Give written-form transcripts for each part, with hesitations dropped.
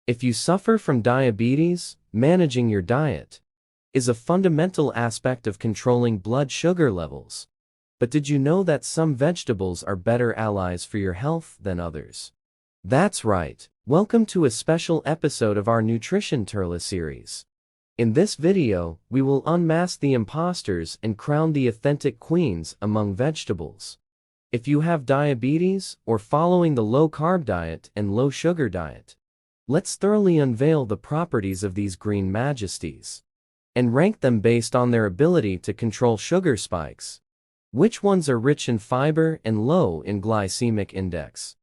If you suffer from diabetes, managing your diet is a fundamental aspect of controlling blood sugar levels. But did you know that some vegetables are better allies for your health than others? That's right. Welcome to a special episode of our Nutrition Turla series. In this video, we will unmask the imposters and crown the authentic queens among vegetables. If you have diabetes or following the low-carb diet and low-sugar diet, let's thoroughly unveil the properties of these green majesties and rank them based on their ability to control sugar spikes. Which ones are rich in fiber and low in glycemic index?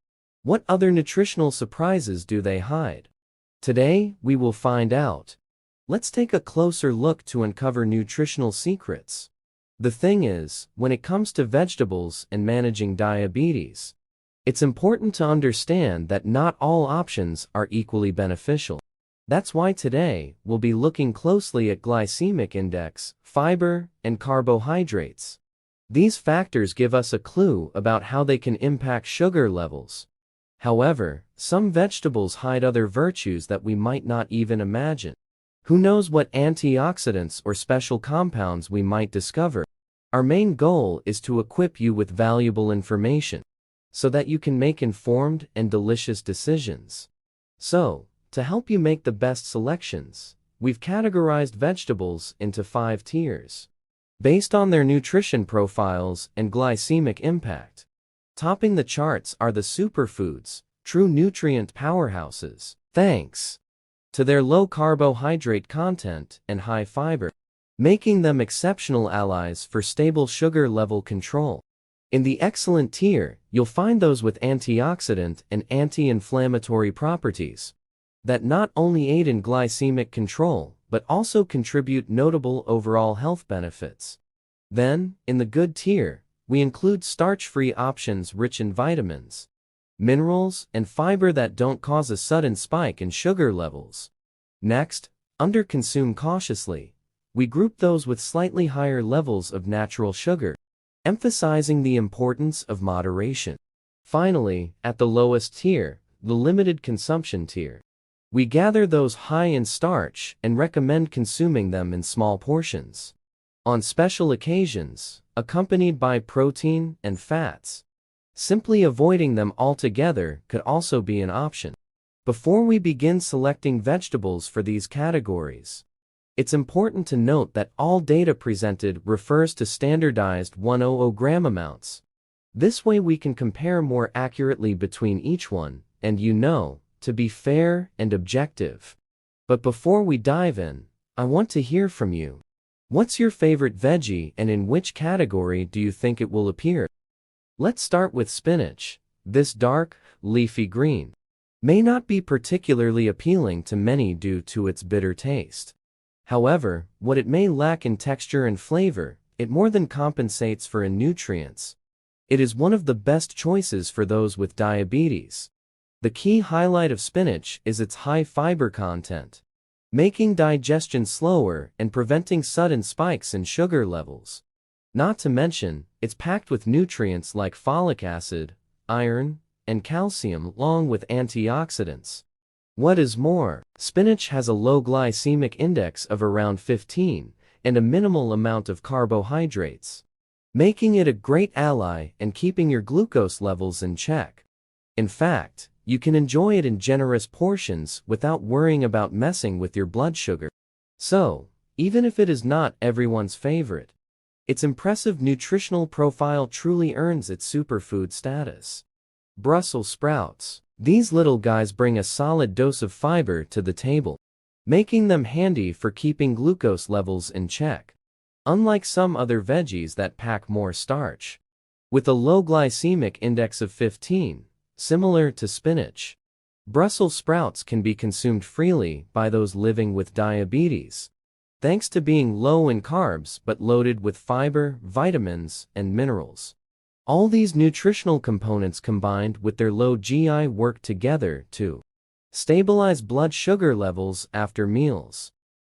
What other nutritional surprises do they hide? Today, we will find out. Let's take a closer look to uncover nutritional secrets. The thing is, when it comes to vegetables and managing diabetes, it's important to understand that not all options are equally beneficial. That's why today, we'll be looking closely at glycemic index, fiber, and carbohydrates. These factors give us a clue about how they can impact sugar levels. However, some vegetables hide other virtues that we might not even imagine. Who knows what antioxidants or special compounds we might discover? Our main goal is to equip you with valuable information so that you can make informed and delicious decisions. So, to help you make the best selections, we've categorized vegetables into 5 tiers, based on their nutrition profiles and glycemic impact. Topping the charts are the superfoods, true nutrient powerhouses, thanks to their low carbohydrate content and high fiber, making them exceptional allies for stable sugar level control. In the excellent tier, you'll find those with antioxidant and anti-inflammatory properties that not only aid in glycemic control, but also contribute notable overall health benefits. Then, in the good tier, we include starch-free options rich in vitamins, minerals, and fiber that don't cause a sudden spike in sugar levels. Next, under consume cautiously, we group those with slightly higher levels of natural sugar, emphasizing the importance of moderation. Finally, at the lowest tier, the limited consumption tier, we gather those high in starch and recommend consuming them in small portions, on special occasions, accompanied by protein and fats. Simply avoiding them altogether could also be an option. Before we begin selecting vegetables for these categories, it's important to note that all data presented refers to standardized 100 gram amounts. This way we can compare more accurately between each one, and to be fair and objective. But before we dive in, I want to hear from you. What's your favorite veggie and in which category do you think it will appear? Let's start with spinach. This dark, leafy green may not be particularly appealing to many due to its bitter taste. However, what it may lack in texture and flavor, it more than compensates for in nutrients. It is one of the best choices for those with diabetes. The key highlight of spinach is its high fiber content, making digestion slower and preventing sudden spikes in sugar levels. Not to mention, it's packed with nutrients like folic acid, iron, and calcium along with antioxidants. What is more, spinach has a low glycemic index of around 15 and a minimal amount of carbohydrates, making it a great ally in keeping your glucose levels in check. In fact, you can enjoy it in generous portions without worrying about messing with your blood sugar. So, even if it is not everyone's favorite, its impressive nutritional profile truly earns its superfood status. Brussels sprouts. These little guys bring a solid dose of fiber to the table, making them handy for keeping glucose levels in check. Unlike some other veggies that pack more starch, with a low glycemic index of 15, similar to spinach, Brussels sprouts can be consumed freely by those living with diabetes, thanks to being low in carbs but loaded with fiber, vitamins, and minerals. All these nutritional components combined with their low GI work together to stabilize blood sugar levels after meals.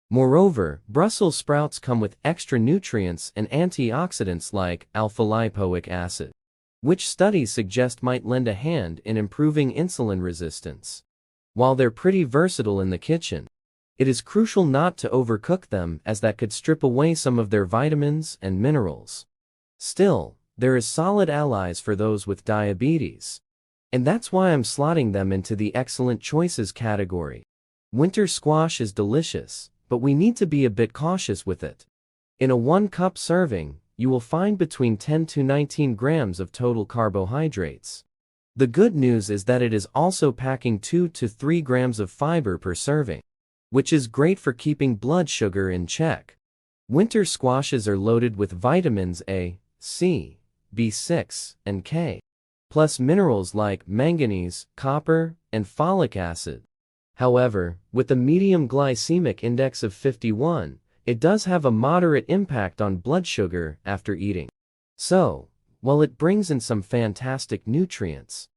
Moreover, Brussels sprouts come with extra nutrients and antioxidants like alpha-lipoic acid, which studies suggest might lend a hand in improving insulin resistance. While they're pretty versatile in the kitchen, it is crucial not to overcook them, as that could strip away some of their vitamins and minerals. Still, there is solid allies for those with diabetes. And that's why I'm slotting them into the excellent choices category. Winter squash is delicious, but we need to be a bit cautious with it. In a 1-cup serving, you will find between 10 to 19 grams of total carbohydrates. The good news is that it is also packing 2 to 3 grams of fiber per serving, which is great for keeping blood sugar in check. Winter squashes are loaded with vitamins A, C, B6, and K, plus minerals like manganese, copper, and folic acid. However, with a medium glycemic index of 51, it does have a moderate impact on blood sugar after eating. So, while it brings in some fantastic nutrients,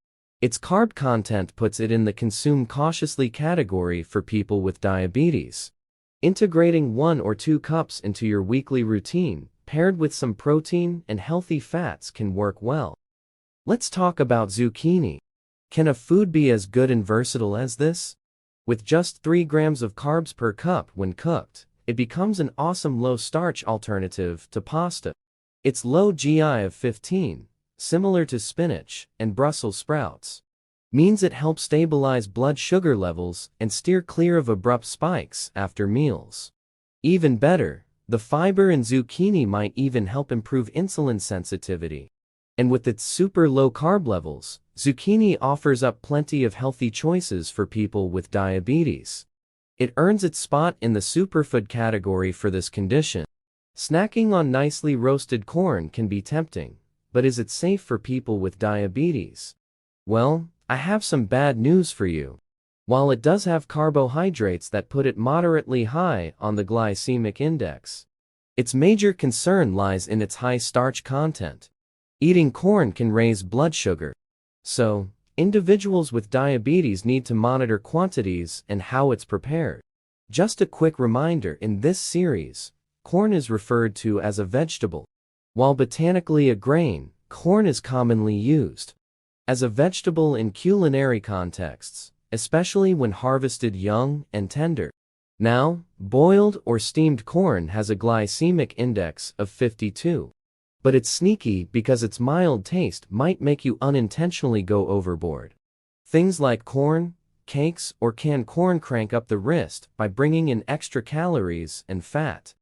its carb content puts it in the consume cautiously category for people with diabetes. Integrating 1 or 2 cups into your weekly routine, paired with some protein and healthy fats, can work well. Let's talk about zucchini. Can a food be as good and versatile as this? With just 3 grams of carbs per cup when cooked, it becomes an awesome low-starch alternative to pasta. Its low GI of 15, similar to spinach and Brussels sprouts, means it helps stabilize blood sugar levels and steer clear of abrupt spikes after meals. Even better, the fiber in zucchini might even help improve insulin sensitivity. And with its super low carb levels, zucchini offers up plenty of healthy choices for people with diabetes. It earns its spot in the superfood category for this condition. Snacking on nicely roasted corn can be tempting, but is it safe for people with diabetes? Well, I have some bad news for you. While it does have carbohydrates that put it moderately high on the glycemic index, its major concern lies in its high starch content. Eating corn can raise blood sugar. So, individuals with diabetes need to monitor quantities and how it's prepared. Just a quick reminder, in this series, corn is referred to as a vegetable. While botanically a grain, corn is commonly used as a vegetable in culinary contexts, especially when harvested young and tender. Now, boiled or steamed corn has a glycemic index of 52. But it's sneaky because its mild taste might make you unintentionally go overboard. Things like corn, cakes, or canned corn crank up the wrist by bringing in extra calories and fat.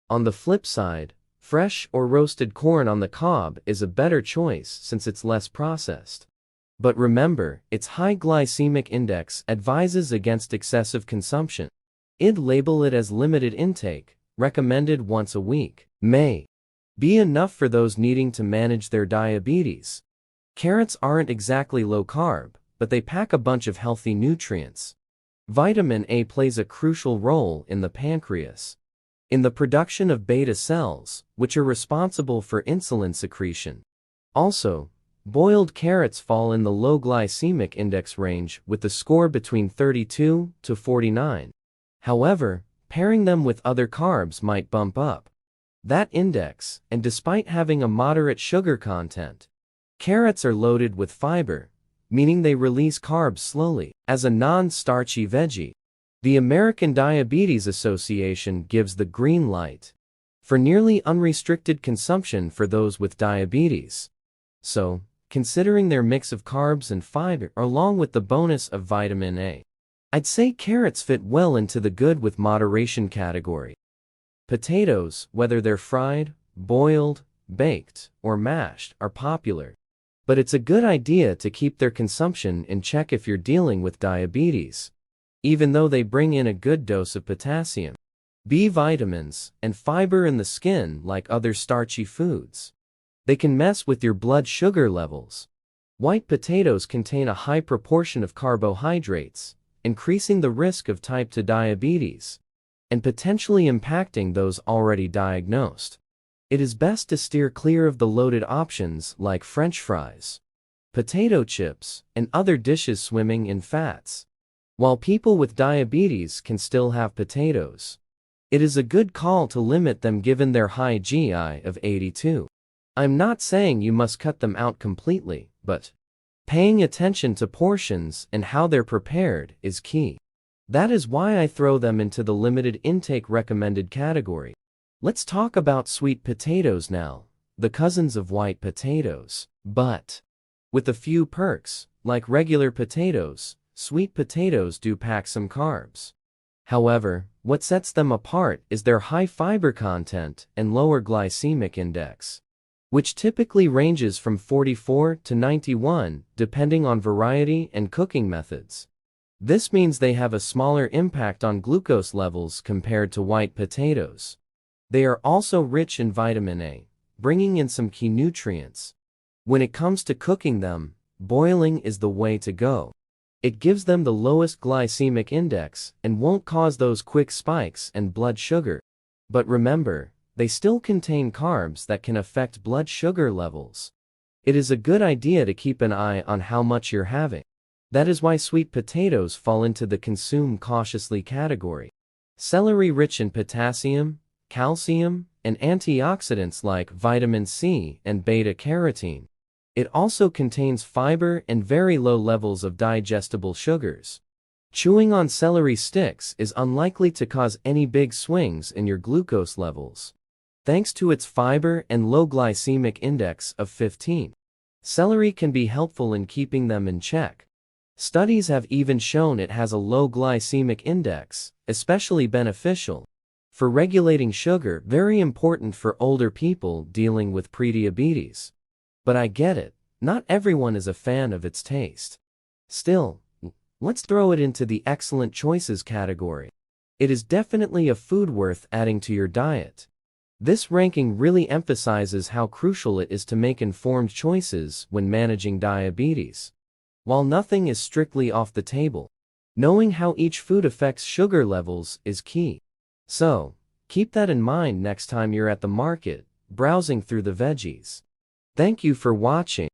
On the flip side, fresh or roasted corn on the cob is a better choice since it's less processed. But remember, its high glycemic index advises against excessive consumption. I'd label it as limited intake, recommended once a week. May be enough for those needing to manage their diabetes. Carrots aren't exactly low carb, but they pack a bunch of healthy nutrients. Vitamin A plays a crucial role in the pancreas, in the production of beta cells, which are responsible for insulin secretion. Also, boiled carrots fall in the low glycemic index range with the score between 32 to 49. However, pairing them with other carbs might bump up that index, and despite having a moderate sugar content, carrots are loaded with fiber, meaning they release carbs slowly. As a non-starchy veggie, the American Diabetes Association gives the green light for nearly unrestricted consumption for those with diabetes. So, considering their mix of carbs and fiber along with the bonus of vitamin A, I'd say carrots fit well into the good with moderation category. Potatoes, whether they're fried, boiled, baked, or mashed, are popular. But it's a good idea to keep their consumption in check if you're dealing with diabetes, even though they bring in a good dose of potassium, B vitamins, and fiber in the skin like other starchy foods. They can mess with your blood sugar levels. White potatoes contain a high proportion of carbohydrates, increasing the risk of type 2 diabetes, and potentially impacting those already diagnosed. It is best to steer clear of the loaded options like French fries, potato chips, and other dishes swimming in fats. While people with diabetes can still have potatoes, it is a good call to limit them given their high GI of 82. I'm not saying you must cut them out completely, but Paying attention to portions and how they're prepared is key. That is why I throw them into the limited intake recommended category. Let's talk about sweet potatoes now, the cousins of white potatoes. But with a few perks, like regular potatoes, sweet potatoes do pack some carbs. However, what sets them apart is their high fiber content and lower glycemic index, which typically ranges from 44 to 91 depending on variety and cooking methods. This means they have a smaller impact on glucose levels compared to white potatoes. They are also rich in vitamin A, bringing in some key nutrients. When it comes to cooking them, boiling is the way to go. It gives them the lowest glycemic index and won't cause those quick spikes and blood sugar. But remember, they still contain carbs that can affect blood sugar levels. It is a good idea to keep an eye on how much you're having. That is why sweet potatoes fall into the consume cautiously category. Celery rich in potassium, calcium, and antioxidants like vitamin C and beta-carotene. It also contains fiber and very low levels of digestible sugars. Chewing on celery sticks is unlikely to cause any big swings in your glucose levels, thanks to its fiber and low glycemic index of 15. Celery can be helpful in keeping them in check. Studies have even shown it has a low glycemic index, especially beneficial for regulating sugar, very important for older people dealing with prediabetes. But I get it, not everyone is a fan of its taste. Still, let's throw it into the excellent choices category. It is definitely a food worth adding to your diet. This ranking really emphasizes how crucial it is to make informed choices when managing diabetes. While nothing is strictly off the table, knowing how each food affects sugar levels is key. So, keep that in mind next time you're at the market, browsing through the veggies. Thank you for watching.